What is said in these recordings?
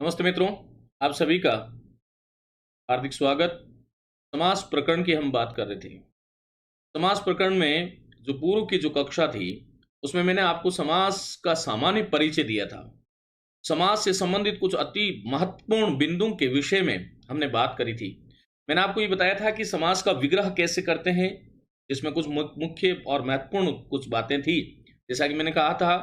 नमस्ते मित्रों, आप सभी का हार्दिक स्वागत। समास प्रकरण की हम बात कर रहे थे। समास प्रकरण में जो पूर्व की जो कक्षा थी, उसमें मैंने आपको समास का सामान्य परिचय दिया था। समास से संबंधित कुछ अति महत्वपूर्ण बिंदुओं के विषय में हमने बात करी थी। मैंने आपको ये बताया था कि समास का विग्रह कैसे करते हैं, जिसमें कुछ मुख्य और महत्वपूर्ण कुछ बातें थी। जैसा कि मैंने कहा था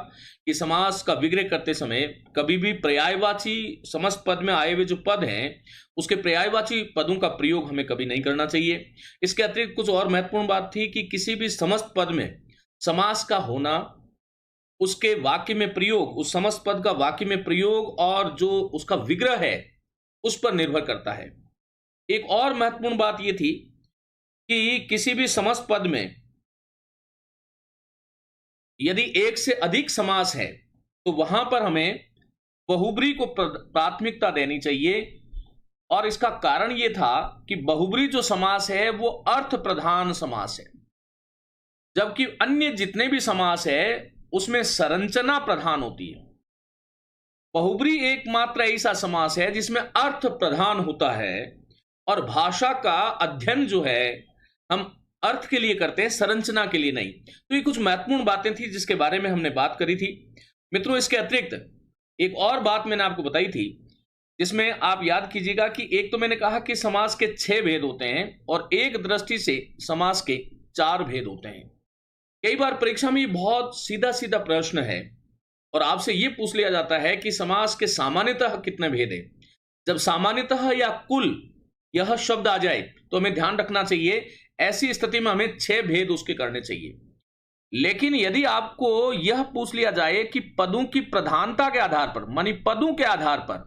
कि समास का विग्रह करते समय कभी भी पर्यायवाची समस्त पद में आए हुए जो पद हैं, उसके पर्यायवाची पदों का प्रयोग हमें कभी नहीं करना चाहिए। इसके अतिरिक्त कुछ और महत्वपूर्ण बात थी कि किसी भी समस्त पद में समास का होना, उसके वाक्य में प्रयोग, उस समस्त पद का वाक्य में प्रयोग और जो उसका विग्रह है, उस पर निर्भर करता है। एक और महत्वपूर्ण बात यह थी कि किसी भी समस्त पद में यदि एक से अधिक समास है तो वहां पर हमें बहुब्री को प्राथमिकता देनी चाहिए। और इसका कारण यह था कि बहुब्री जो समास है वो अर्थ प्रधान समास है, जबकि अन्य जितने भी समास है उसमें संरचना प्रधान होती है। बहुब्री एकमात्र ऐसा समास है जिसमें अर्थ प्रधान होता है, और भाषा का अध्ययन जो है हम अर्थ के लिए करते हैं, संरचना के लिए नहीं। तो ये कुछ महत्वपूर्ण बातें थी जिसके बारे में हमने बात करी थी। मित्रों, इसके अतिरिक्त एक और बात मैंने आपको बताई थी, जिसमें आप याद कीजिएगा कि एक तो मैंने कहा कि समास के 6 भेद होते हैं और एक दृष्टि से समास के 4 भेद होते हैं। कई बार परीक्षा में ये बहुत सीधा सीधा प्रश्न है और आपसे ये पूछ लिया जाता है कि समास के सामान्यतः कितने भेद हैं। जब सामान्यतः या कुल यह शब्द आ जाए तो हमें ध्यान रखना चाहिए, ऐसी स्थिति में हमें 6 भेद उसके करने चाहिए। लेकिन यदि आपको यह पूछ लिया जाए कि पदों की प्रधानता के आधार पर, मानी पदों के आधार पर,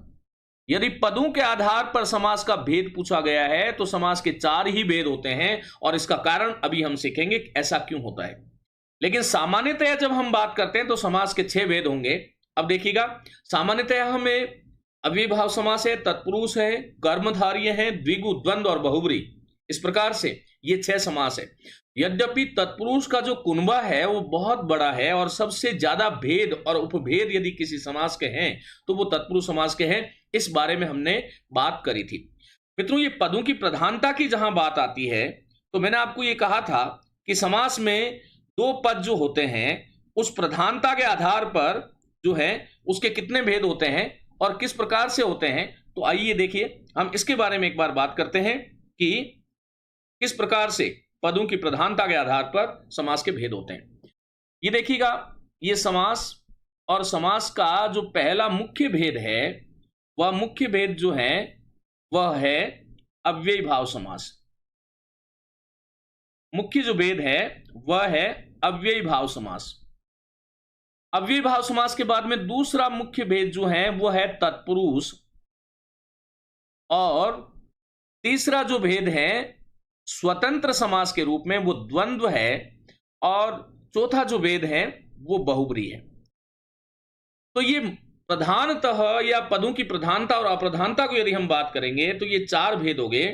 यदि पदों के आधार पर समास का भेद पूछा गया है तो समास के 4 ही भेद होते हैं, और इसका कारण अभी हम सीखेंगे ऐसा क्यों होता है। लेकिन सामान्यतः जब हम बात करते हैं तो समास के 6 भेद होंगे। अब देखिएगा, सामान्यतः हमें अव्ययीभाव समास है, तत्पुरुष है, कर्मधारय है, द्विगु, द्वंद्व और बहुब्री। इस प्रकार से ये 6 समास है। यद्यपि तत्पुरुष का जो कुनबा है वो बहुत बड़ा है और सबसे ज्यादा भेद और उपभेद यदि किसी समास के हैं तो वो तत्पुरुष समास के हैं। इस बारे में हमने बात करी थी। मित्रों, ये पदों की प्रधानता की जहां बात आती है तो मैंने आपको ये कहा था कि समास में 2 पद जो होते हैं उस प्रधानता के आधार पर जो है उसके कितने भेद होते हैं और किस प्रकार से होते हैं। तो आइए देखिए, हम इसके बारे में एक बार बात करते हैं कि किस प्रकार से पदों की प्रधानता के आधार पर समास के भेद होते हैं। ये देखिएगा, ये समास और समास का जो पहला मुख्य भेद है, वह मुख्य भेद जो है वह है अव्ययीभाव समास। मुख्य जो भेद है वह है अव्ययीभाव समास। अव्ययीभाव समास के बाद में दूसरा मुख्य भेद जो है वह है तत्पुरुष, और तीसरा जो भेद है स्वतंत्र समास के रूप में वो द्वंद्व है, और चौथा जो भेद है वो बहुब्री है। तो ये प्रधानतः या पदों की प्रधानता और अप्रधानता को यदि हम बात करेंगे तो ये 4 भेद हो गए।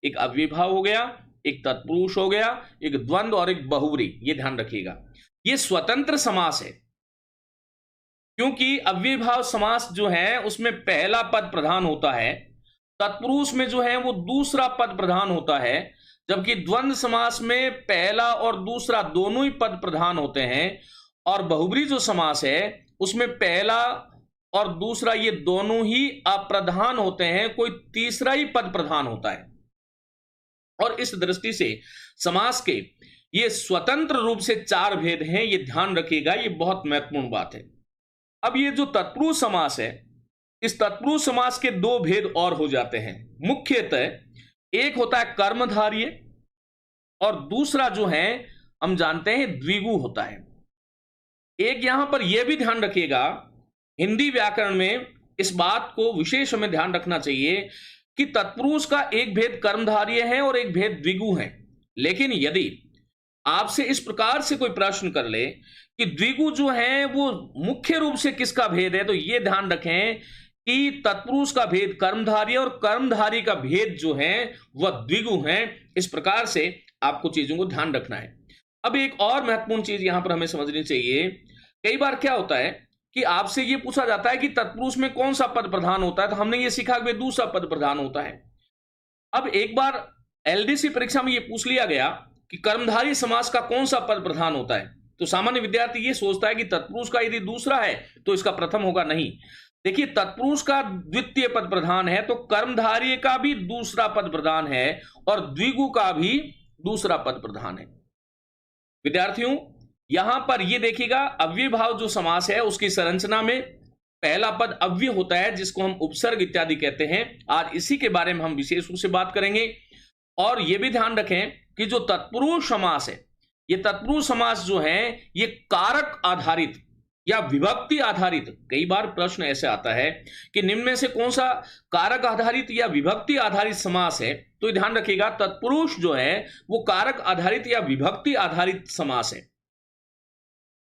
एक अव्ययीभाव हो गया, एक तत्पुरुष हो गया, एक द्वंद्व और एक बहुब्री। ये ध्यान रखिएगा, ये स्वतंत्र समास है, क्योंकि अव्ययीभाव समास जो है उसमें पहला पद प्रधान होता है, तत्पुरुष में जो है वो दूसरा पद प्रधान होता है, जबकि द्वंद्व समास में पहला और दूसरा दोनों ही पद प्रधान होते हैं, और बहुब्री जो समास है उसमें पहला और दूसरा ये दोनों ही अप्रधान होते हैं, कोई तीसरा ही पद प्रधान होता है। और इस दृष्टि से समास के ये स्वतंत्र रूप से 4 भेद हैं, ये ध्यान रखिएगा, ये बहुत महत्वपूर्ण बात है। अब ये जो तत्पुरुष समास है, इस तत्पुरुष समास के 2 भेद और हो जाते हैं मुख्यतः। एक होता है कर्मधारय और दूसरा जो है हम जानते हैं द्विगु होता है। एक यहां पर यह भी ध्यान रखिएगा, हिंदी व्याकरण में इस बात को विशेष हमें ध्यान रखना चाहिए कि तत्पुरुष का एक भेद कर्मधारय है और एक भेद द्विगु है। लेकिन यदि आपसे इस प्रकार से कोई प्रश्न कर ले कि द्विगु जो है वो मुख्य रूप से किसका भेद है, तो यह ध्यान रखें कि तत्पुरुष का भेद कर्मधारय और कर्मधारी का भेद जो है वह द्विगु है। इस प्रकार से आपको चीजों को ध्यान रखना है। अब एक और महत्वपूर्ण चीज यहां पर हमें समझनी चाहिए, कई बार क्या होता है कि आपसे ये पूछा जाता है कि तत्पुरुष में कौन सा पद प्रधान होता है, तो हमने ये सीखा कि दूसरा पद प्रधान होता है। अब एक बार एलडीसी परीक्षा में ये पूछ लिया गया कि कर्मधारी समास का कौन सा पद प्रधान होता है, तो सामान्य विद्यार्थी ये सोचता है कि तत्पुरुष का यदि दूसरा है तो इसका प्रथम होगा। नहीं, देखिए, तत्पुरुष का द्वितीय पद प्रधान है तो कर्मधारय का भी दूसरा पद प्रधान है और द्विगु का भी दूसरा पद प्रधान है। विद्यार्थियों, यहां पर यह देखिएगा, अव्ययभाव जो समास है उसकी संरचना में पहला पद अव्यय होता है जिसको हम उपसर्ग इत्यादि कहते हैं। आज इसी के बारे में हम विशेष रूप से बात करेंगे। और यह भी ध्यान रखें कि जो तत्पुरुष समास है, ये तत्पुरुष समास जो है ये कारक आधारित या विभक्ति आधारित, कई बार प्रश्न ऐसे आता है कि निम्न में से कौन सा कारक आधारित या विभक्ति आधारित समास है, तो ध्यान रखिएगा तत्पुरुष जो है वो कारक आधारित या विभक्ति आधारित समास है।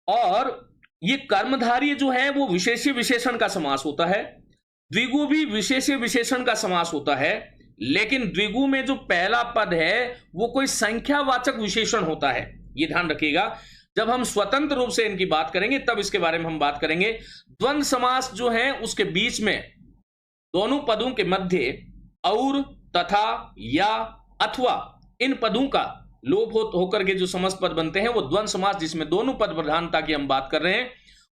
और ये कर्मधारय जो है वो विशेष्य विशेषण का समास होता है। द्विगु भी विशेष्य विशेषण का समास होता है, लेकिन द्विगु में जो पहला पद है वो कोई संख्यावाचक विशेषण होता है। ये ध्यान रखिएगा, जब हम स्वतंत्र रूप से इनकी बात करेंगे तब इसके बारे में हम बात करेंगे। द्वंद्व समास जो है उसके बीच में दोनों पदों के मध्य और, तथा, या, अथवा इन पदों का लोप होकर के जो समस्त पद बनते हैं वो द्वंद्व समास, जिसमें दोनों पद प्रधानता की हम बात कर रहे हैं।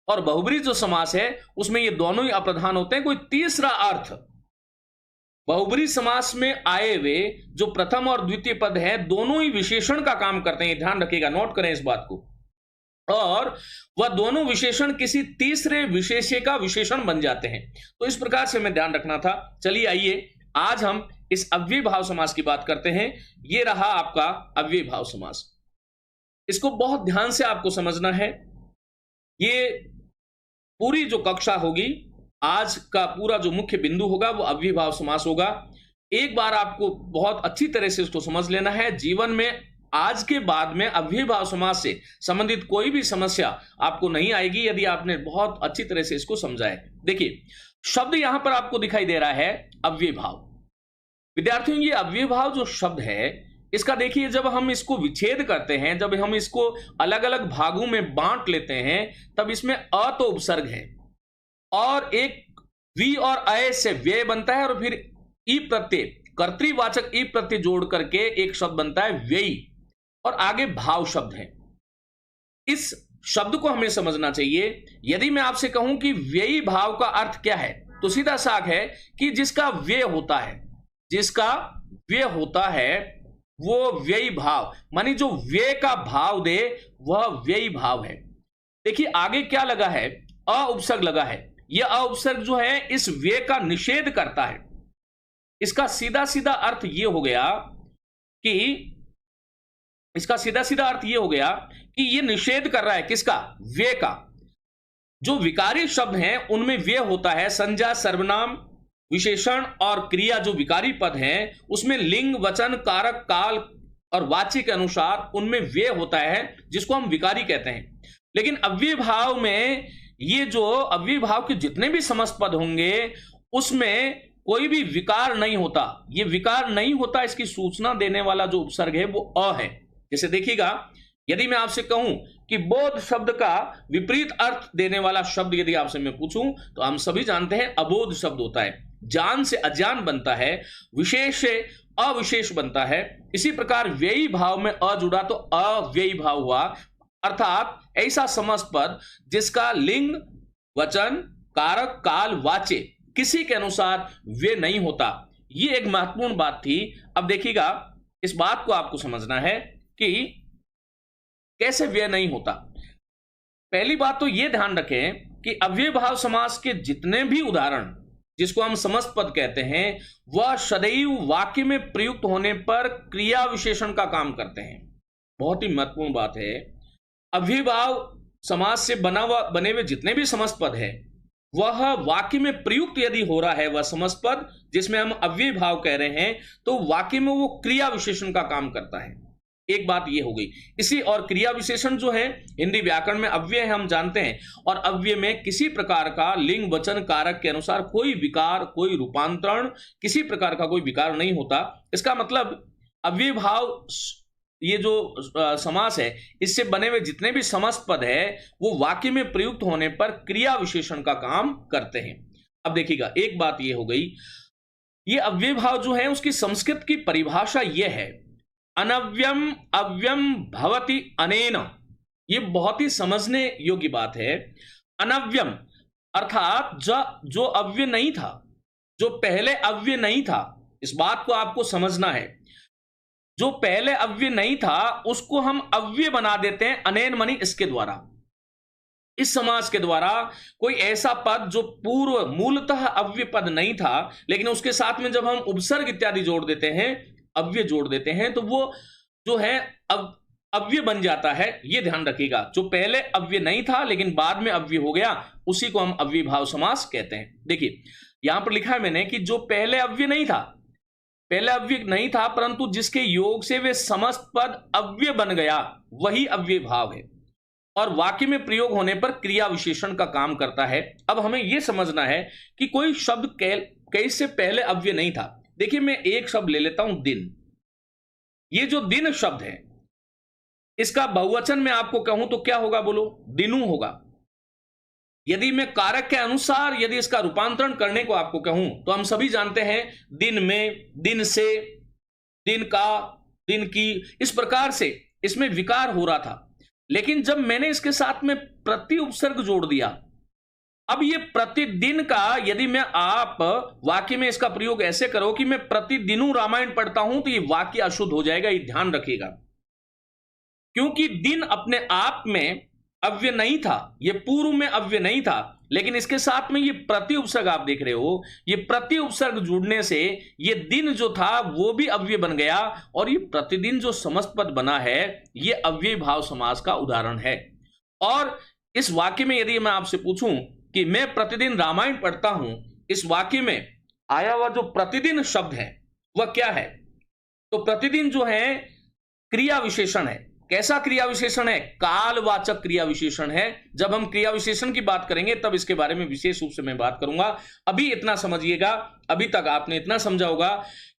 और बहुब्री जो समास है उसमें ये दोनों ही अप्रधान होते हैं, कोई तीसरा अर्थ। बहुब्री समास में आए हुए जो प्रथम और द्वितीय पद है दोनों ही विशेषण का काम करते हैं, ध्यान रखिएगा, नोट करें इस बात को। और वह दोनों विशेषण किसी तीसरे विशेष्य का विशेषण बन जाते हैं। तो इस प्रकार से हमें ध्यान रखना था। चलिए आइए आज हम इस अव्यय भाव समास की बात करते हैं। ये रहा आपका अव्यय भाव समास। इसको बहुत ध्यान से आपको समझना है। ये पूरी जो कक्षा होगी, आज का पूरा जो मुख्य बिंदु होगा वो अव्यय भाव समास होगा। एक बार आपको बहुत अच्छी तरह से इसको समझ लेना है। जीवन में आज के बाद में अव्यय भाव समास से संबंधित कोई भी समस्या आपको नहीं आएगी यदि आपने बहुत अच्छी तरह से इसको समझा है। देखिए, शब्द यहां पर आपको दिखाई दे रहा है अव्यय भाव। विद्यार्थियों, ये अव्यय भाव जो शब्द है इसका देखिए, जब हम इसको विच्छेद करते हैं, जब हम इसको अलग अलग भागों में बांट लेते हैं, तब इसमें अ तो उपसर्ग है और एक वी और अय से व्यय बनता है और फिर ई प्रत्यय, कर्तृवाचक ई प्रत्यय जोड़ करके एक शब्द बनता है व्ययी, और आगे भाव शब्द है। इस शब्द को हमें समझना चाहिए। यदि मैं आपसे कहूं कि व्ययी भाव का अर्थ क्या है, तो सीधा साफ है कि जिसका व्यय होता है, जिसका व्यय होता है वो व्ययी भाव, मानी जो व्यय का भाव दे वह व्ययी भाव है। देखिए आगे क्या लगा है, अ उपसर्ग लगा है। यह अ उपसर्ग जो है इस व्यय का निषेध करता है। इसका सीधा सीधा अर्थ यह हो गया कि यह निषेध कर रहा है किसका, व्यय का। जो विकारी शब्द हैं उनमें व्यय होता है। संज्ञा, सर्वनाम, विशेषण और क्रिया जो विकारी पद हैं उसमें लिंग, वचन, कारक, काल और वाच्य के अनुसार उनमें व्यय होता है, जिसको हम विकारी कहते हैं। लेकिन अव्यय भाव में ये जो अव्यय भाव के जितने भी समस्त पद होंगे उसमें कोई भी विकार नहीं होता। ये विकार नहीं होता, इसकी सूचना देने वाला जो उपसर्ग है वो अ है। जैसे देखिएगा, यदि मैं आपसे कहूं कि बोध शब्द का विपरीत अर्थ देने वाला शब्द यदि आपसे मैं पूछूं, तो हम सभी जानते हैं अबोध शब्द होता है। जान से अज्ञान बनता है, विशेष से अविशेष बनता है। इसी प्रकार व्ययी भाव में अ जुड़ा तो अव्ययी भाव हुआ, अर्थात ऐसा समस्त पद जिसका लिंग, वचन, कारक, काल, वाच्य किसी के अनुसार व्यय नहीं होता। यह एक महत्वपूर्ण बात थी। अब देखिएगा, इस बात को आपको समझना है कि कैसे व्यय नहीं होता। पहली बात तो यह ध्यान रखें कि अव्यय भाव समास के जितने भी उदाहरण, जिसको हम समस्त पद कहते हैं, वह सदैव वाक्य में प्रयुक्त होने पर क्रिया विशेषण का काम करते हैं। बहुत ही महत्वपूर्ण बात है। अव्यय भाव समास से बने हुए जितने भी समस्त पद है, वह वाक्य में प्रयुक्त यदि हो रहा है, वह समस्त पद जिसमें हम अव्यय भाव कह रहे हैं, तो वाक्य में वो क्रिया विशेषण का काम करता है। एक बात ये हो गई। इसी और क्रिया विशेषण जो है हिंदी व्याकरण में अव्यय है, हम जानते हैं, और अव्यय में किसी प्रकार का लिंग, वचन, कारक के अनुसार कोई विकार, कोई रूपांतरण, किसी प्रकार का कोई विकार नहीं होता। इसका मतलब अव्यय भाव ये जो समास है, इससे बने हुए जितने भी समस्त पद है वो वाक्य में प्रयुक्त होने पर क्रिया विशेषण का काम करते हैं। अब देखिएगा, एक बात ये हो गई, ये अव्यय भाव जो है उसकी संस्कृत की परिभाषा ये है, अनव्यम अव्यम भवति अनेन। ये बहुत ही समझने योग्य बात है। अनव्यम अर्थात जो अव्यय नहीं था, जो पहले अव्यय नहीं था, इस बात को आपको समझना है। जो पहले अव्यय नहीं था उसको हम अव्यय बना देते हैं अनेन मनी इसके द्वारा, इस समास के द्वारा। कोई ऐसा पद जो पूर्व मूलतः अव्यय पद नहीं था, लेकिन उसके साथ में जब हम उपसर्ग इत्यादि जोड़ देते हैं, अव्यय जोड़ देते हैं, तो वो जो है अव्यय बन जाता है। ये ध्यान रखिएगा, जो पहले अव्यय नहीं था लेकिन बाद में अव्यय हो गया, उसी को हम अव्यय भाव समास कहते हैं। देखिए यहां पर लिखा है मैंने कि जो पहले अव्यय नहीं था, पहले अव्यय नहीं था परंतु जिसके योग से वे समस्त पद अव्यय बन गया, वही अव्यय भाव है और वाक्य में प्रयोग होने पर क्रिया विशेषण का काम करता है। अब हमें यह समझना है कि कोई शब्द कैसे पहले अव्यय नहीं था। देखिए मैं एक शब्द ले लेता हूं, दिन। ये जो दिन शब्द है, इसका बहुवचन में आपको कहूं तो क्या होगा, बोलो, दिनु होगा। यदि मैं कारक के अनुसार यदि इसका रूपांतरण करने को आपको कहूं तो हम सभी जानते हैं, दिन में, दिन से, दिन का, दिन की, इस प्रकार से इसमें विकार हो रहा था। लेकिन जब मैंने इसके साथ में प्रति उपसर्ग जोड़ दिया, अब ये प्रतिदिन का, यदि मैं आप वाक्य में इसका प्रयोग ऐसे करो कि मैं प्रतिदिनों रामायण पढ़ता हूं, तो ये वाक्य अशुद्ध हो जाएगा, ये ध्यान रखिएगा। क्योंकि दिन अपने आप में अव्यय नहीं था, ये पूर्व में अव्यय नहीं था, लेकिन इसके साथ में ये प्रति उपसर्ग आप देख रहे हो, ये प्रति उपसर्ग जुड़ने से ये दिन जो था वो भी अव्यय बन गया और ये प्रतिदिन जो समस्त पद बना है ये अव्यय भाव समास का उदाहरण है। और इस वाक्य में यदि मैं आपसे पूछूं कि मैं प्रतिदिन रामायण पढ़ता हूं, इस वाक्य में आया हुआ जो प्रतिदिन शब्द है वह क्या है, तो प्रतिदिन जो है क्रिया विशेषण है। कैसा क्रिया विशेषण है, कालवाचक क्रिया विशेषण है। जब हम क्रिया विशेषण की बात करेंगे तब इसके बारे में विशेष रूप से मैं बात करूंगा। अभी इतना समझिएगा, अभी तक आपने इतना समझा होगा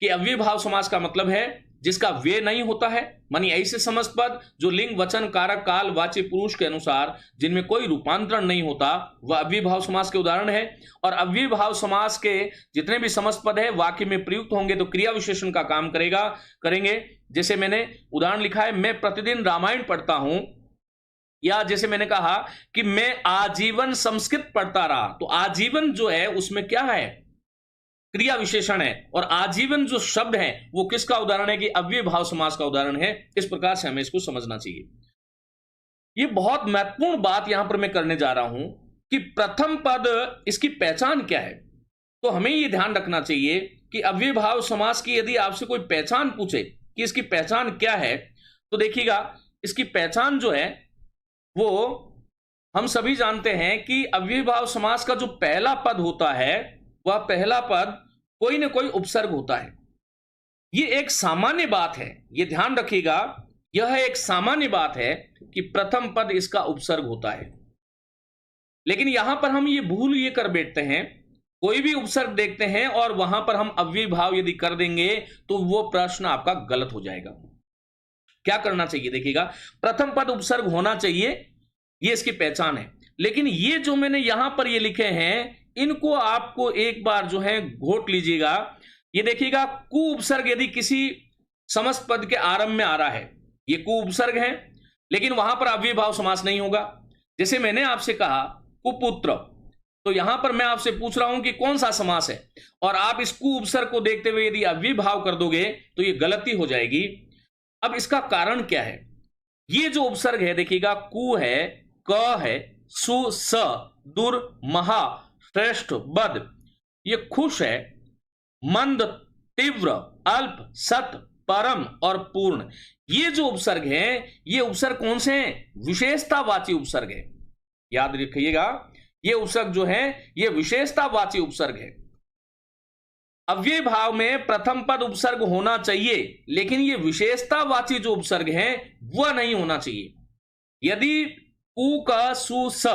कि अव्यय भाव समास का मतलब है जिसका व्यय नहीं होता है, मानी ऐसे समस्त पद जो लिंग, वचन, कारक, काल, वाच्य, पुरुष के अनुसार जिनमें कोई रूपांतरण नहीं होता, वह अव्यय भाव समास के उदाहरण है। और अव्यय भाव समास के जितने भी समस्त पद है वाक्य में प्रयुक्त होंगे तो क्रिया विशेषण का काम करेंगे। जैसे मैंने उदाहरण लिखा है, मैं प्रतिदिन रामायण पढ़ता हूं, या जैसे मैंने कहा कि मैं आजीवन संस्कृत पढ़ता रहा, तो आजीवन जो है उसमें क्या है, क्रिया विशेषण है। और आजीवन जो शब्द है वो किसका उदाहरण है, कि अव्यय भाव समास का उदाहरण है। इस प्रकार से हमें इसको समझना चाहिए। ये बहुत महत्वपूर्ण बात यहां पर मैं करने जा रहा हूं कि प्रथम पद, इसकी पहचान क्या है। तो हमें यह ध्यान रखना चाहिए कि अव्यय भाव समास की यदि आपसे कोई पहचान पूछे कि इसकी पहचान क्या है, तो देखिएगा इसकी पहचान जो है वो हम सभी जानते हैं कि अव्यय भाव समास का जो पहला पद होता है वह पहला पद कोई ना कोई उपसर्ग होता है। यह एक सामान्य बात है, यह ध्यान रखिएगा, यह एक सामान्य बात है कि प्रथम पद इसका उपसर्ग होता है। लेकिन यहां पर हम ये भूल ये कर बैठते हैं, कोई भी उपसर्ग देखते हैं और वहां पर हम अव्यय भाव यदि कर देंगे तो वो प्रश्न आपका गलत हो जाएगा। क्या करना चाहिए, देखिएगा, प्रथम पद उपसर्ग होना चाहिए, ये इसकी पहचान है। लेकिन ये जो मैंने यहां पर ये लिखे हैं, इनको आपको एक बार जो है घोट लीजिएगा। ये देखिएगा, कु उपसर्ग यदि किसी समस्त पद के आरंभ में आ रहा है, ये कु उपसर्ग है, लेकिन वहां पर अव्यय भाव समास नहीं होगा। जैसे मैंने आपसे कहा कुपुत्र, तो यहां पर मैं आपसे पूछ रहा हूं कि कौन सा समास है, और आप इस कु उपसर्ग को देखते हुए यदि अव्यय भाव कर दोगे तो ये गलती हो जाएगी। अब इसका कारण क्या है, ये जो उपसर्ग है देखिएगा, कु है, क है, सु, स, दुर, महा, श्रेष्ठ, बद, ये खुश है, मंद, तीव्र, अल्प, सत, परम और पूर्ण। ये जो उपसर्ग हैं, ये उपसर्ग कौन से हैं, विशेषतावाची उपसर्ग है। याद रखिएगा, ये उपसर्ग जो है ये विशेषतावाची उपसर्ग है। अव्यय भाव में प्रथम पद उपसर्ग होना चाहिए, लेकिन ये विशेषतावाची जो उपसर्ग है वह नहीं होना चाहिए। यदि उ, का, सु, स,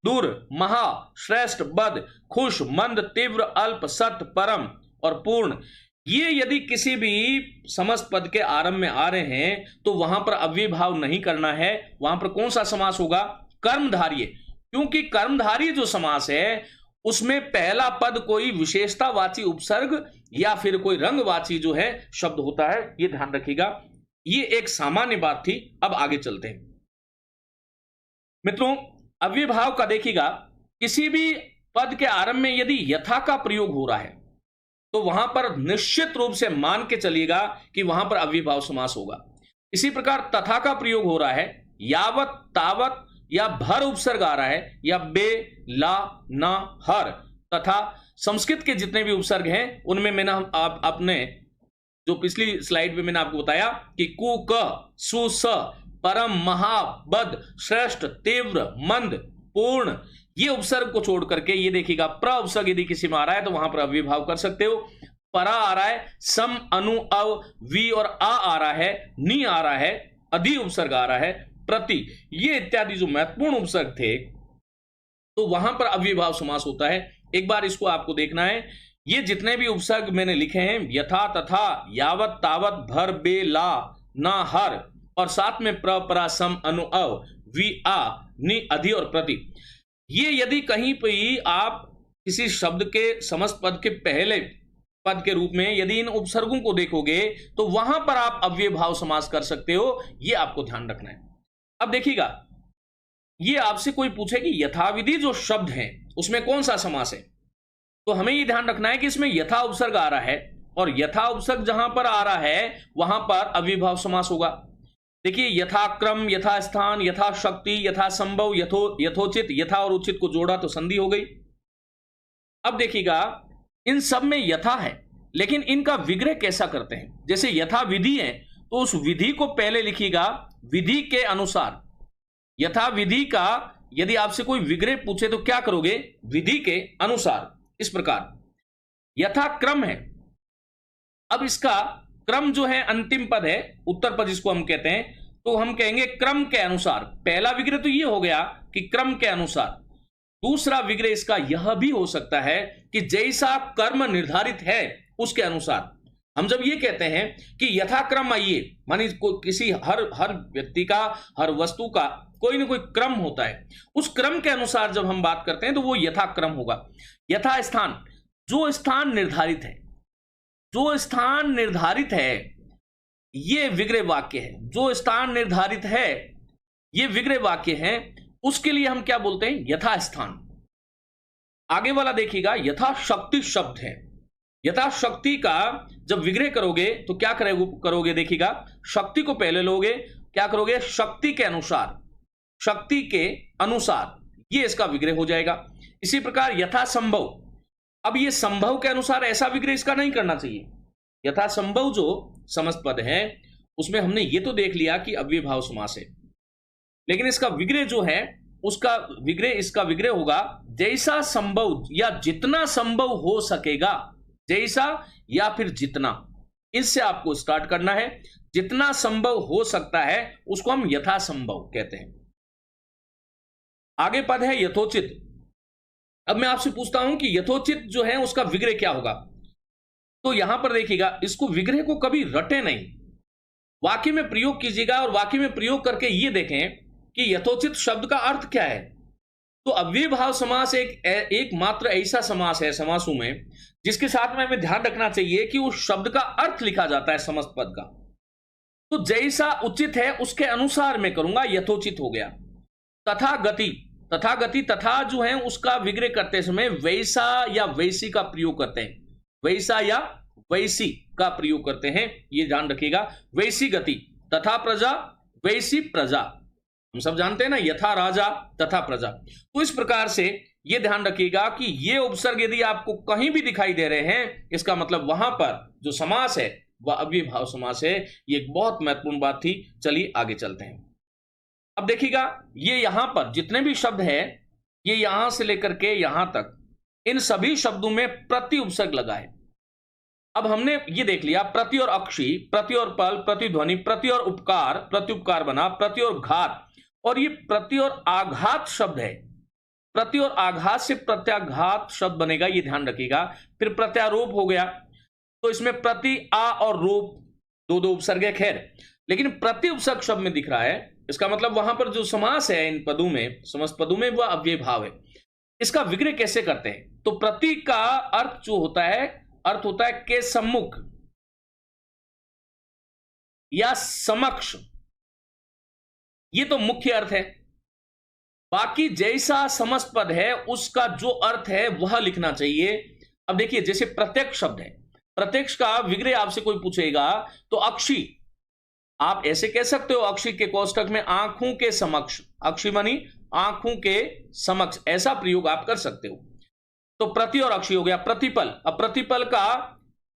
दुर, महा, श्रेष्ठ, बद, खुश, मंद, तीव्र, अल्प, सत, परम और पूर्ण, ये यदि किसी भी समस्त पद के आरंभ में आ रहे हैं तो वहां पर अव्ययभाव नहीं करना है। वहां पर कौन सा समास होगा? कर्मधारय। क्योंकि कर्मधारय जो समास है उसमें पहला पद कोई विशेषतावाची उपसर्ग या फिर कोई रंगवाची जो है शब्द होता है, ये ध्यान रखिएगा। ये एक सामान्य बात थी। अब आगे चलते हैं मित्रों। अव्ययभाव का देखिएगा, किसी भी पद के आरंभ में यदि यथा का प्रयोग हो रहा है तो वहां पर निश्चित रूप से मान के चलिएगा कि वहां पर अव्ययभाव समास होगा। इसी प्रकार तथा का प्रयोग हो रहा है, यावत, तावत या भर उपसर्ग आ रहा है, या बे, ला, ना, हर, तथा संस्कृत के जितने भी उपसर्ग हैं उनमें मैंने आपने जो पिछली स्लाइड में मैंने आपको बताया कि कु, क, सु, स, परम, महा, बद, श्रेष्ठ, तीव्र, मंद, पूर्ण, ये उपसर्ग को छोड़ करके ये देखिएगा प्र उपसर्ग यदि किसी में आ रहा है तो वहां पर अव्ययभाव कर सकते हो। परा आ रहा है, सम, अनु, अव, वी और आ रहा है, नी आ रहा है, अधि उपसर्ग आ रहा है, प्रति, ये इत्यादि जो महत्वपूर्ण उपसर्ग थे तो वहां पर अव्ययभाव समास होता है। एक बार इसको आपको देखना है। ये जितने भी उपसर्ग मैंने लिखे हैं, यथा, तथा, यावत, तावत, भर, बे, ला, ना, हर, और साथ में प्र, परा, सम, अनु, अव, वी, आ, नि, अधि और प्रति, ये यदि कहीं पे आप किसी शब्द के समस्त पद के पहले पद के रूप में यदि इन उपसर्गों को देखोगे तो वहां पर आप अव्ययभाव समास कर सकते हो। ये आपको ध्यान रखना है। अब देखिएगा, ये आपसे कोई पूछे कि यथाविधि जो शब्द है उसमें कौन सा समास है, तो हमें ये ध्यान रखना है कि इसमें यथा उपसर्ग आ रहा है और यथा उपसर्ग जहां पर आ रहा है वहां पर अव्ययभाव समास होगा। देखिए, यथाक्रम, यथा स्थान, यथा शक्ति, यथा संभव, यथोचित, यथा और उचित को जोड़ा तो संधि हो गई। अब देखिएगा, इन सब में यथा है लेकिन इनका विग्रह कैसा करते हैं। जैसे यथा विधि है तो उस विधि को पहले लिखिएगा विधि के अनुसार। यथा विधि का यदि आपसे कोई विग्रह पूछे तो क्या करोगे? विधि के अनुसार। इस प्रकार यथा क्रम है, अब इसका क्रम जो है अंतिम पद है, उत्तर पद जिसको हम कहते हैं, तो हम कहेंगे क्रम के अनुसार। पहला विग्रह तो ये हो गया कि क्रम के अनुसार। दूसरा विग्रह इसका यह भी हो सकता है कि जैसा कर्म निर्धारित है उसके अनुसार। हम जब ये कहते हैं कि यथाक्रम आइए, मानी किसी हर व्यक्ति का, हर वस्तु का कोई ना कोई क्रम होता है, उस क्रम के अनुसार जब हम बात करते हैं तो वो यथाक्रम होगा। यथा स्थान, जो स्थान निर्धारित है, जो स्थान निर्धारित है ये विग्रह वाक्य है। जो स्थान निर्धारित है ये विग्रह वाक्य है, उसके लिए हम क्या बोलते हैं? यथा स्थान। आगे वाला देखिएगा, यथा शक्ति शब्द है। यथा शक्ति का जब विग्रह करोगे तो क्या करोगे? देखिएगा, शक्ति को पहले लोगे, क्या करोगे? शक्ति के अनुसार, शक्ति के अनुसार, ये इसका विग्रह हो जाएगा। इसी प्रकार यथा संभव, अब ये संभव के अनुसार ऐसा विग्रह इसका नहीं करना चाहिए। यथा संभव जो समस्त पद है उसमें हमने ये तो देख लिया कि अव्ययभाव समास है, लेकिन इसका विग्रह जो है उसका विग्रह, इसका विग्रह होगा जैसा संभव या जितना संभव हो सकेगा। जैसा या फिर जितना, इससे आपको स्टार्ट करना है। जितना संभव हो सकता है उसको हम यथा संभव कहते हैं। आगे पद है यथोचित। अब मैं आपसे पूछता हूं कि यथोचित जो है उसका विग्रह क्या होगा? तो यहां पर देखिएगा, इसको विग्रह को कभी रटे नहीं, वाक्य में प्रयोग कीजिएगा और वाक्य में प्रयोग करके ये देखें कि यथोचित शब्द का अर्थ क्या है। तो अव्ययभाव समास एक मात्र ऐसा समास है समासों में जिसके साथ में हमें ध्यान रखना चाहिए कि उस शब्द का अर्थ लिखा जाता है समस्त पद का। तो जैसा उचित है उसके अनुसार मैं करूंगा, यथोचित हो गया। तथा गति, तथा गति, तथा जो है उसका विग्रह करते समय वैसा या वैसी का प्रयोग करते हैं। वैसा या वैसी का प्रयोग करते हैं, ये ध्यान रखिएगा। वैसी गति, तथा प्रजा, वैसी प्रजा, हम सब जानते हैं ना, यथा राजा तथा प्रजा। तो इस प्रकार से ये ध्यान रखिएगा कि ये उपसर्ग यदि आपको कहीं भी दिखाई दे रहे हैं, इसका मतलब वहां पर जो समास है वह अव्ययभाव समास है। ये एक बहुत महत्वपूर्ण बात थी। चलिए आगे चलते हैं। अब देखिएगा, ये यहां पर जितने भी शब्द है, ये यहां से लेकर के यहां तक, इन सभी शब्दों में प्रति उपसर्ग लगा है। अब हमने ये देख लिया, प्रति और अक्षी, प्रति और पल, प्रतिध्वनि, प्रति और उपकार, प्रत्युपकार बना, प्रति और घात, और ये प्रति और आघात शब्द है। प्रति और आघात से प्रत्याघात शब्द बनेगा, ये ध्यान रखिएगा। फिर प्रत्यारोप हो गया, तो इसमें प्रति, आ और रोप दो दो उपसर्ग है, खैर, लेकिन प्रति उपसर्ग शब्द में दिख रहा है, इसका मतलब वहां पर जो समास है इन पदों में, समस्त पदों में, वह अव्यय भाव है। इसका विग्रह कैसे करते हैं? तो प्रति का अर्थ जो होता है, अर्थ होता है के सम्मुख या समक्ष, ये तो मुख्य अर्थ है। बाकी जैसा समस्त पद है उसका जो अर्थ है वह लिखना चाहिए। अब देखिए, जैसे प्रत्यक्ष शब्द है, प्रत्यक्ष का विग्रह आपसे कोई पूछेगा तो अक्षी, आप ऐसे कह सकते हो, अक्षी के कोष्टक में आंखों के समक्ष, अक्षी मानी आंखों के समक्ष, ऐसा प्रयोग आप कर सकते हो। तो प्रति और अक्षी हो गया। प्रतिपल, अब प्रतिपल का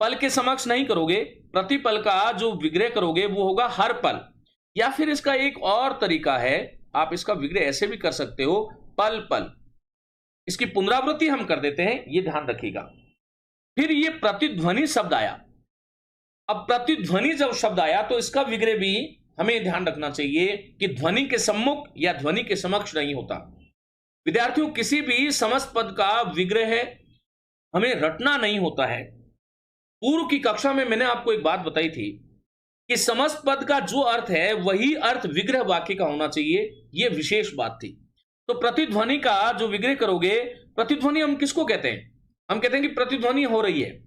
पल के समक्ष नहीं करोगे, प्रतिपल का जो विग्रह करोगे वो होगा हर पल, या फिर इसका एक और तरीका है, आप इसका विग्रह ऐसे भी कर सकते हो, पल पल। इसकी पुनरावृत्ति हम कर देते हैं, ये ध्यान रखिएगा। फिर ये प्रतिध्वनि शब्द आया। अब प्रतिध्वनि जब शब्द आया तो इसका विग्रह भी हमें ध्यान रखना चाहिए कि ध्वनि के सम्मुख या ध्वनि के समक्ष नहीं होता। विद्यार्थियों, किसी भी समस्त पद का विग्रह हमें रटना नहीं होता है। पूर्व की कक्षा में मैंने आपको एक बात बताई थी कि समस्त पद का जो अर्थ है वही अर्थ विग्रह वाक्य का होना चाहिए, यह विशेष बात थी। तो प्रतिध्वनि का जो विग्रह करोगे, प्रतिध्वनि हम किसको कहते हैं? हम कहते हैं कि प्रतिध्वनि हो रही है,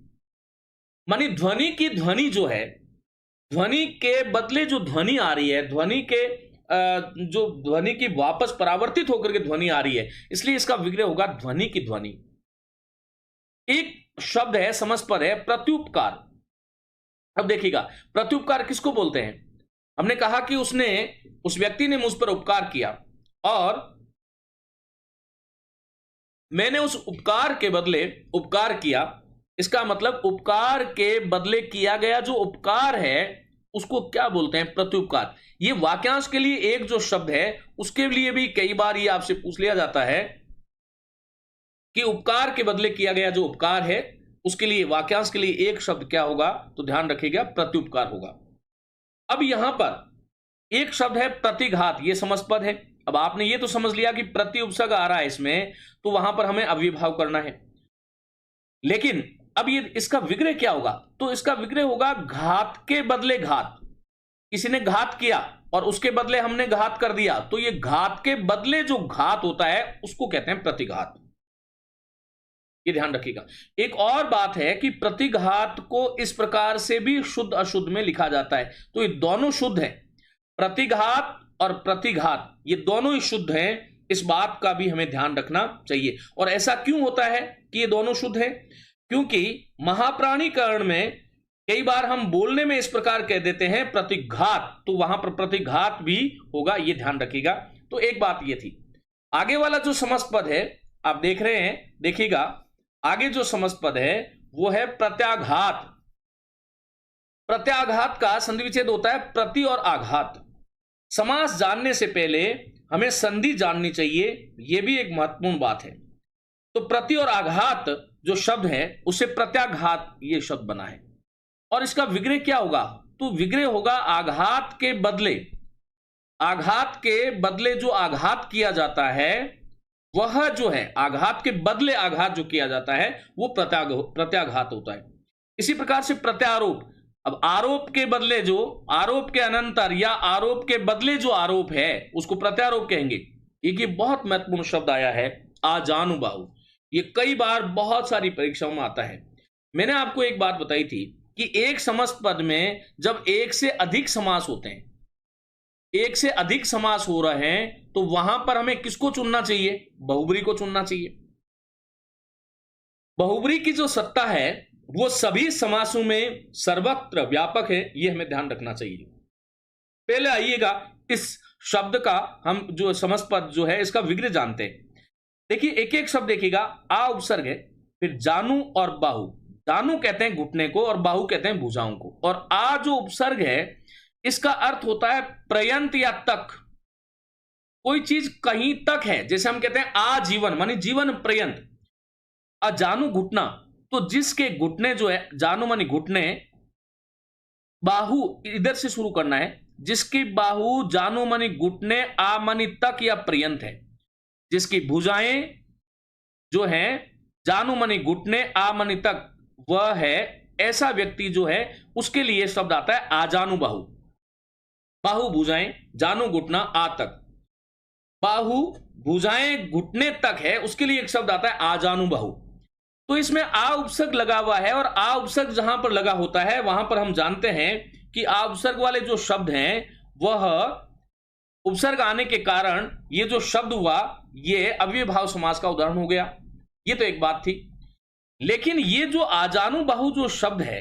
मानी ध्वनि की ध्वनि जो है, ध्वनि के बदले जो ध्वनि आ रही है, ध्वनि के जो ध्वनि की वापस परावर्तित होकर के ध्वनि आ रही है, इसलिए इसका विग्रह होगा ध्वनि की ध्वनि। एक शब्द है, समस्त पद है, प्रत्युपकार। अब देखिएगा, प्रत्युपकार किसको बोलते हैं? हमने कहा कि उस व्यक्ति ने मुझ पर उपकार किया और मैंने उस उपकार के बदले उपकार किया। इसका मतलब उपकार के बदले किया गया जो उपकार है उसको क्या बोलते हैं? प्रत्युपकार। ये वाक्यांश के लिए एक जो शब्द है उसके लिए भी कई बार ये आपसे पूछ लिया जाता है कि उपकार के बदले किया गया जो उपकार है उसके लिए, वाक्यांश के लिए एक शब्द क्या होगा? तो ध्यान रखिएगा, प्रत्युपकार होगा। अब यहां पर एक शब्द है प्रतिघात, ये समस्त पद है। अब आपने ये तो समझ लिया कि प्रति उपसर्ग आ रहा है इसमें, तो वहां पर हमें अव्ययभाव करना है। लेकिन अब ये इसका विग्रह क्या होगा? तो इसका विग्रह होगा घात के बदले घात। किसी ने घात किया और उसके बदले हमने घात कर दिया, तो ये घात के बदले जो घात होता है उसको कहते हैं प्रतिघात। ये ध्यान रखिएगा। एक और बात है कि प्रतिघात को इस प्रकार से भी शुद्ध अशुद्ध में लिखा जाता है, तो ये दोनों शुद्ध हैं। प्रतिघात और प्रतिघात ये दोनों ही शुद्ध हैं, इस बात का भी हमें ध्यान रखना चाहिए। और ऐसा क्यों होता है कि ये दोनों शुद्ध हैं? क्योंकि महाप्राणीकरण में कई बार हम बोलने में इस प्रकार कह देते हैं प्रतिघात, तो वहां पर प्रतिघात भी होगा, ये ध्यान रखिएगा। तो एक बात ये थी। आगे वाला जो समस्त पद है आप देख रहे हैं, देखिएगा आगे जो समस्त पद है वो है प्रत्याघात। प्रत्याघात का संधि विच्छेद होता है प्रति और आघात। समास जानने से पहले हमें संधि जाननी चाहिए, यह भी एक महत्वपूर्ण बात है। तो प्रति और आघात जो शब्द है उससे प्रत्याघात ये शब्द बना है। और इसका विग्रह क्या होगा? तो विग्रह होगा आघात के बदले, आघात के बदले जो आघात किया जाता है वह जो है, आघात के बदले आघात जो किया जाता है वो प्रत्याघात होता है। इसी प्रकार से प्रत्यारोप। अब आरोप के बदले जो, आरोप के अनंतर या आरोप के बदले जो आरोप है उसको प्रत्यारोप कहेंगे। एक बहुत महत्वपूर्ण शब्द आया है आजानुबाहु, ये कई बार बहुत सारी परीक्षाओं में आता है। मैंने आपको एक बात बताई थी कि एक समस्त पद में जब एक से अधिक समास होते हैं, एक से अधिक समास हो रहे हैं, तो वहां पर हमें किसको चुनना चाहिए? बहुब्री को चुनना चाहिए। बहुब्री की जो सत्ता है वो सभी समासों में सर्वत्र व्यापक है, यह हमें ध्यान रखना चाहिए। पहले आइएगा इस शब्द का, हम जो समस्त पद जो है इसका विग्रह जानते हैं। देखिए एक एक शब्द देखिएगा, आ उपसर्ग है, फिर जानू और बाहु। जानू कहते हैं घुटने को और बाहु कहते हैं भुजाओं को। और आ जो उपसर्ग है इसका अर्थ होता है पर्यंत या तक। कोई चीज कहीं तक है, जैसे हम कहते हैं आजीवन मानी जीवन पर्यंत। अजानु घुटना, तो जिसके घुटने जो है, जानू मानी घुटने, बाहु इधर से शुरू करना है, जिसकी बाहु जानू मानी घुटने, आ मानी तक या पर्यंत है। जिसकी भुजाएं जो हैं जानू मानी घुटने, आ मानी तक, वह है ऐसा व्यक्ति जो है उसके लिए शब्द आता है आजानुबाहु। बाहु भुजाएं, जानु घुटना, आ तक। बाहु भुजाएं घुटने तक है, उसके लिए एक शब्द आता है आजानुबाहु। तो इसमें आ उपसर्ग लगा हुआ है, और आ उपसर्ग जहां पर लगा होता है वहां पर हम जानते हैं कि आ उपसर्ग वाले जो शब्द हैं वह उपसर्ग आने के कारण ये जो शब्द हुआ ये अव्ययभाव समास का उदाहरण हो गया। ये तो एक बात थी। लेकिन ये जो आजानुबाहु जो शब्द है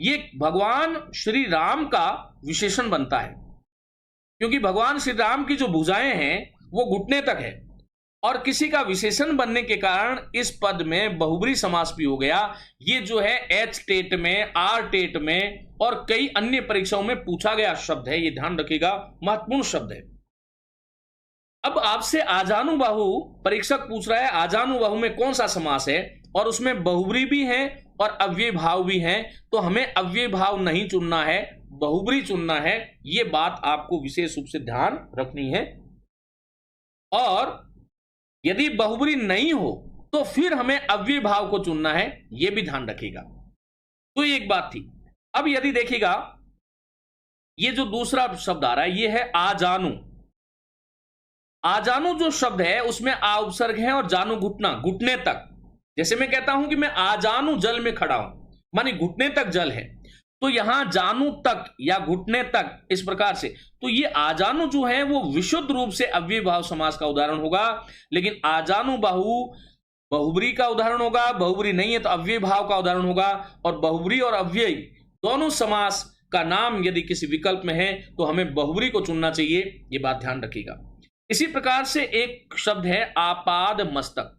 ये भगवान श्री राम का विशेषण बनता है, क्योंकि भगवान श्री राम की जो भुजाएं हैं वो घुटने तक है, और किसी का विशेषण बनने के कारण इस पद में बहुब्री समास भी हो गया। ये जो है एच टेट में, आर टेट में और कई अन्य परीक्षाओं में पूछा गया शब्द है, ये ध्यान रखिएगा, महत्वपूर्ण शब्द है। अब आपसे आजानुबाहु परीक्षक पूछ रहा है आजानुबाहु में कौन सा समास है, और उसमें बहुब्री भी है और अव्यय भाव भी है, तो हमें अव्यय भाव नहीं चुनना है, बहुब्री चुनना है। यह बात आपको विशेष रूप से ध्यान रखनी है। और यदि बहुब्री नहीं हो तो फिर हमें अव्यय भाव को चुनना है, यह भी ध्यान रखिएगा। तो ये एक बात थी। अब यदि देखिएगा ये जो दूसरा शब्द आ रहा है ये है आजानु। आजानु जो शब्द है उसमें आ उपसर्ग है और जानु घुटना, घुटने तक। जैसे मैं कहता हूं कि मैं आजानु जल में खड़ा हूं, मानी घुटने तक जल है, तो यहां जानु तक या घुटने तक, इस प्रकार से। तो ये आजानु जो है वो विशुद्ध रूप से अव्यय भाव समास का उदाहरण होगा। लेकिन आजानु बाहु बहुब्री का उदाहरण होगा, बहुब्री नहीं है तो अव्यय भाव का उदाहरण होगा। और बहुब्री और अव्यय दोनों समास का नाम यदि किसी विकल्प में है तो हमें बहुब्री को चुनना चाहिए, ये बात ध्यान रखिएगा। इसी प्रकार से एक शब्द है आपाद मस्तक।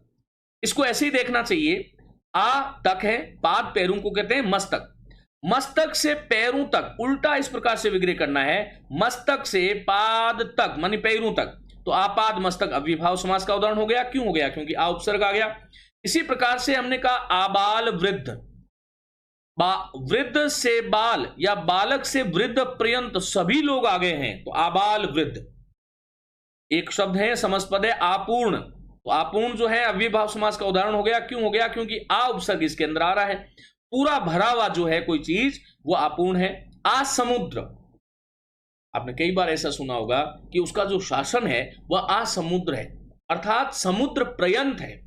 इसको ऐसे ही देखना चाहिए, आ तक है, पाद पैरों को कहते हैं, मस्तक, मस्तक से पैरों तक उल्टा इस प्रकार से विग्रह करना है, मस्तक से पाद तक मानी पैरों तक। तो आपाद मस्तक अव्ययभाव समास का उदाहरण हो गया। क्यों हो गया? क्योंकि आ उपसर्ग आ गया। इसी प्रकार से हमने कहा आबाल वृद्ध, वृद्ध से बाल या बालक से वृद्ध पर्यंत सभी लोग आ गए हैं, तो आबाल वृद्ध। एक शब्द है समस्तपद है आपूर्ण, तो आपूर्ण जो है अव्ययभाव समास का उदाहरण हो गया। क्यों हो गया? क्योंकि आ उपसर्ग इसके अंदर आ रहा है। पूरा भरा हुआ जो है कोई चीज वो आपूर्ण है। आसमुद्र, आपने कई बार ऐसा सुना होगा कि उसका जो शासन है वह आसमुद्र है, अर्थात समुद्र पर्यंत है।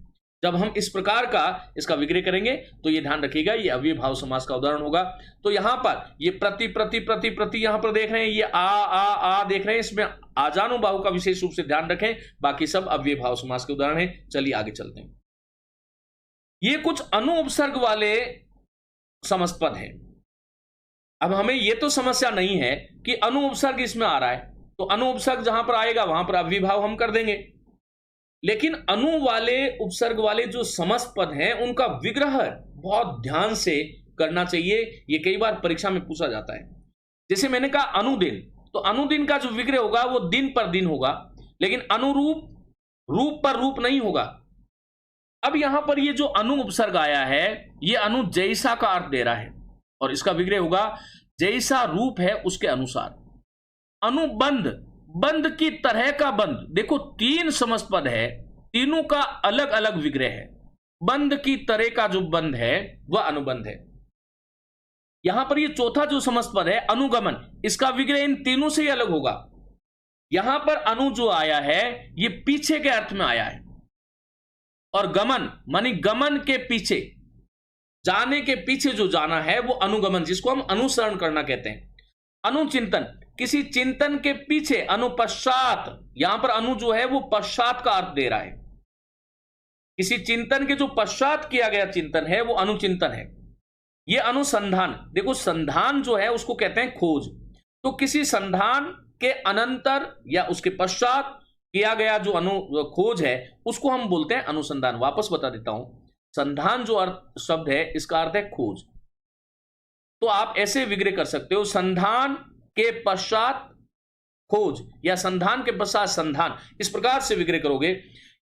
जब हम इस प्रकार का इसका विग्रह करेंगे तो ये ध्यान रखिएगा ये अव्ययभाव समास का उदाहरण होगा। तो यहां पर ये प्रति प्रति प्रति प्रति यहां पर देख रहे हैं, ये आ देख रहे हैं, इसमें आजानुबाहु का विशेष रूप से ध्यान रखें, बाकी सब अव्ययभाव समास के उदाहरण हैं। चलिए आगे चलते हैं। ये कुछ अनु उपसर्ग वाले समस्तपद है। अब हमें यह तो समस्या नहीं है कि अनु उपसर्ग इसमें आ रहा है, तो अनु उपसर्ग जहां पर आएगा वहां पर अव्ययभाव हम कर देंगे। लेकिन अनु वाले उपसर्ग वाले जो समस्त पद हैं उनका विग्रह बहुत ध्यान से करना चाहिए। ये कई बार परीक्षा में पूछा जाता है। जैसे मैंने कहा अनुदिन, तो अनुदिन का जो विग्रह होगा वो दिन पर दिन होगा, लेकिन अनुरूप रूप पर रूप नहीं होगा। अब यहां पर ये जो अनु उपसर्ग आया है ये अनु जैसा का अर्थ दे रहा है, और इसका विग्रह होगा जैसा रूप है उसके अनुसार। अनुबंध, बंद की तरह का बंद। देखो तीन समस्त पद है, तीनों का अलग अलग विग्रह है। बंद की तरह का जो बंद है वह अनुबंध है। यहां पर ये चौथा जो समस्त पद है अनुगमन, इसका विग्रह इन तीनों से ही अलग होगा। यहां पर अनु जो आया है ये पीछे के अर्थ में आया है, और गमन मानी गमन के पीछे, जाने के पीछे जो जाना है वो अनुगमन, जिसको हम अनुसरण करना कहते हैं। अनुचिंतन, किसी चिंतन के पीछे, अनुपश्चात, यहां पर अनु जो है वो पश्चात का अर्थ दे रहा है। किसी चिंतन के जो पश्चात किया गया चिंतन है वो अनुचिंतन है। यह अनुसंधान, देखो संधान जो है उसको कहते हैं खोज, तो किसी संधान के अनंतर या उसके पश्चात किया गया जो खोज है उसको हम बोलते हैं अनुसंधान। वापस बता देता हूं, संधान जो अर्थ शब्द है इसका अर्थ है खोज। तो आप ऐसे विग्रह कर सकते हो, संधान के पश्चात खोज या संधान के पश्चात संधान, इस प्रकार से विग्रह करोगे।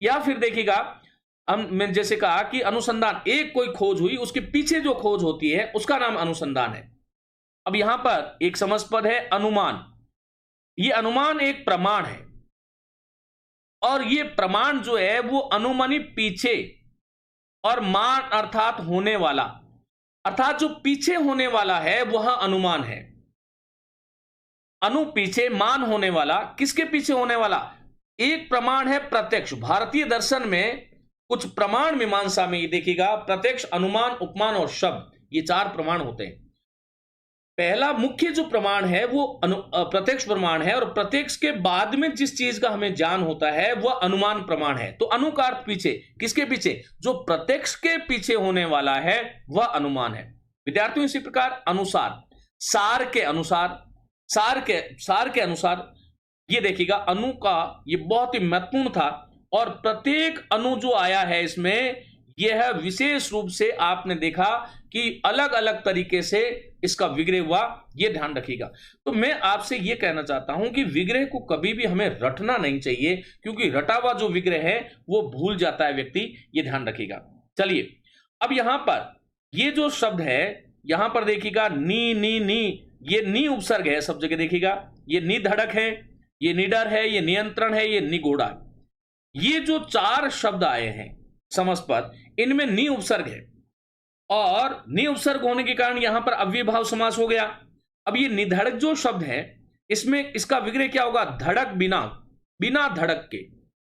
या फिर देखिएगा मैं जैसे कहा कि अनुसंधान, एक कोई खोज हुई उसके पीछे जो खोज होती है उसका नाम अनुसंधान है। अब यहां पर एक समस्त पद है अनुमान। यह अनुमान एक प्रमाण है, और यह प्रमाण जो है वो अनुमानी पीछे, और मान अर्थात होने वाला। अर्थात जो पीछे होने वाला है वह अनुमान है। अनु पीछे, मान होने वाला, किसके पीछे होने वाला? एक प्रमाण है प्रत्यक्ष। भारतीय दर्शन में कुछ प्रमाण मीमांसा में ये देखिएगा, प्रत्यक्ष, अनुमान, उपमान और शब्द, ये 4 प्रमाण होते हैं। पहला मुख्य जो प्रमाण है वो प्रत्यक्ष प्रमाण है, और प्रत्यक्ष के बाद में जिस चीज का हमें ज्ञान होता है वह अनुमान प्रमाण है। तो अनु का अर्थ पीछे, किसके पीछे? जो प्रत्यक्ष के पीछे होने वाला है वह अनुमान है। विद्यार्थियों इसी प्रकार अनुसार, सार के अनुसार, सार के अनुसार, ये देखिएगा अनु का ये बहुत ही महत्वपूर्ण था। और प्रत्येक अनु जो आया है इसमें, यह विशेष रूप से आपने देखा कि अलग अलग तरीके से इसका विग्रह हुआ, यह ध्यान रखिएगा। तो मैं आपसे यह कहना चाहता हूं कि विग्रह को कभी भी हमें रटना नहीं चाहिए, क्योंकि रटा हुआ जो विग्रह है वो भूल जाता है व्यक्ति, ये ध्यान रखिएगा। चलिए अब यहां पर ये जो शब्द है, यहां पर देखिएगा नी नी नी, ये नी उपसर्ग है सब जगह, देखिएगा ये नी धड़क है, ये निडर है, ये नियंत्रण है, ये निगोड़ा। ये जो 4 शब्द आए हैं समस्त, इनमें नी उपसर्ग है, और नी उपसर्ग होने के कारण यहां पर अव्ययभाव समास हो गया। अब ये निधड़क जो शब्द है, इसमें इसका विग्रह क्या होगा? धड़क बिना, बिना धड़क के,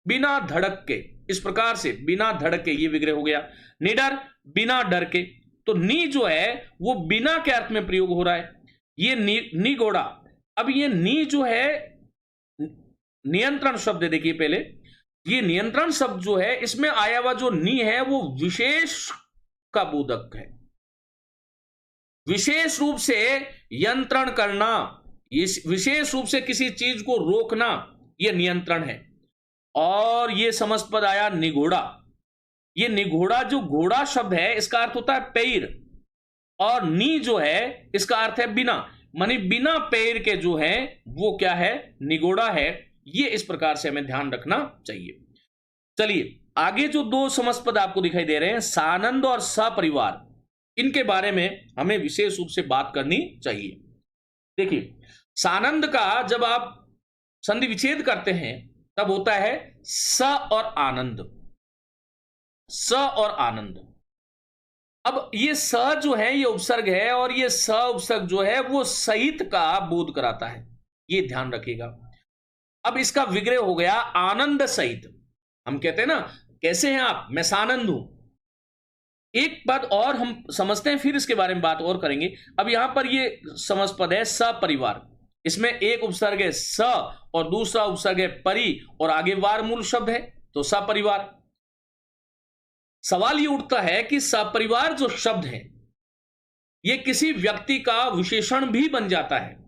बिना धड़क के, इस प्रकार से बिना धड़क के ये विग्रह हो गया। निडर, बिना डर के, तो नी जो है वो बिना के अर्थ में प्रयोग हो रहा है। ये नी गोड़ा। अब ये नी जो है नियंत्रण शब्द है, देखिए पहले ये नियंत्रण शब्द जो है, इसमें आया हुआ जो नी है वो विशेष का बोधक है। विशेष रूप से यंत्रण करना, विशेष रूप से किसी चीज को रोकना, यह नियंत्रण है। और यह समस्त पद आया निगोड़ा। यह निगोड़ा जो घोड़ा शब्द है, इसका अर्थ होता है पैर, और नी जो है इसका अर्थ है बिना, मानी बिना पैर के जो है वो क्या है? निगोड़ा है। ये इस प्रकार से हमें ध्यान रखना चाहिए। चलिए आगे जो 2 समस्त पद आपको दिखाई दे रहे हैं, सानंद और सपरिवार, इनके बारे में हमें विशेष रूप से बात करनी चाहिए। देखिए सानंद का जब आप संधि विच्छेद करते हैं तब होता है स और आनंद, स और आनंद। अब ये स जो है ये उपसर्ग है, और ये स उपसर्ग जो है वो सहित का बोध कराता है, ये ध्यान रखिएगा। अब इसका विग्रह हो गया आनंद सहित। हम कहते हैं ना, कैसे हैं आप? मैं सानंद हूं। एक पद और हम समझते हैं, फिर इसके बारे में बात और करेंगे। अब यहां पर ये समझ पद है सपरिवार, इसमें एक उपसर्ग है स और दूसरा उपसर्ग है परि, और आगे वार मूल शब्द है, तो सपरिवार। सवाल ये उठता है कि सपरिवार जो शब्द है ये किसी व्यक्ति का विशेषण भी बन जाता है।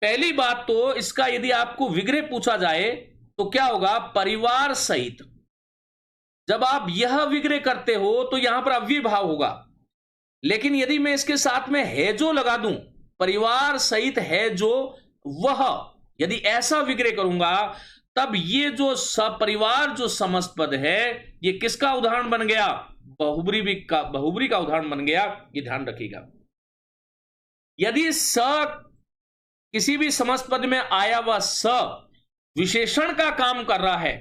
पहली बात तो इसका यदि आपको विग्रह पूछा जाए तो क्या होगा? परिवार सहित। जब आप यह विग्रह करते हो तो यहां पर अव्ययभाव होगा, लेकिन यदि मैं इसके साथ में है जो लगा दूं, परिवार सहित है जो वह, यदि ऐसा विग्रह करूंगा, तब ये जो सपरिवार जो समस्त पद है ये किसका उदाहरण बन गया? बहुब्री का उदाहरण बन गया। ये ध्यान रखिएगा। यदि स किसी भी समस्त पद में आया हुआ स विशेषण का काम कर रहा है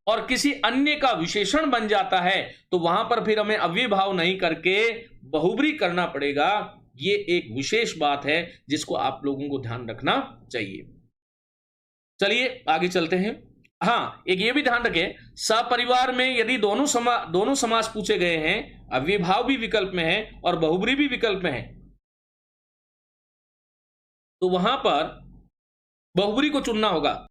और किसी अन्य का विशेषण बन जाता है, तो वहां पर फिर हमें अव्ययभाव नहीं करके बहुब्री करना पड़ेगा। ये एक विशेष बात है जिसको आप लोगों को ध्यान रखना चाहिए। चलिए आगे चलते हैं। हाँ, एक ये भी ध्यान रखें, सपरिवार में यदि दोनों समास पूछे गए हैं, अव्ययभाव भी विकल्प में है और बहुब्री भी विकल्प में है, तो वहां पर बहुब्री को चुनना होगा।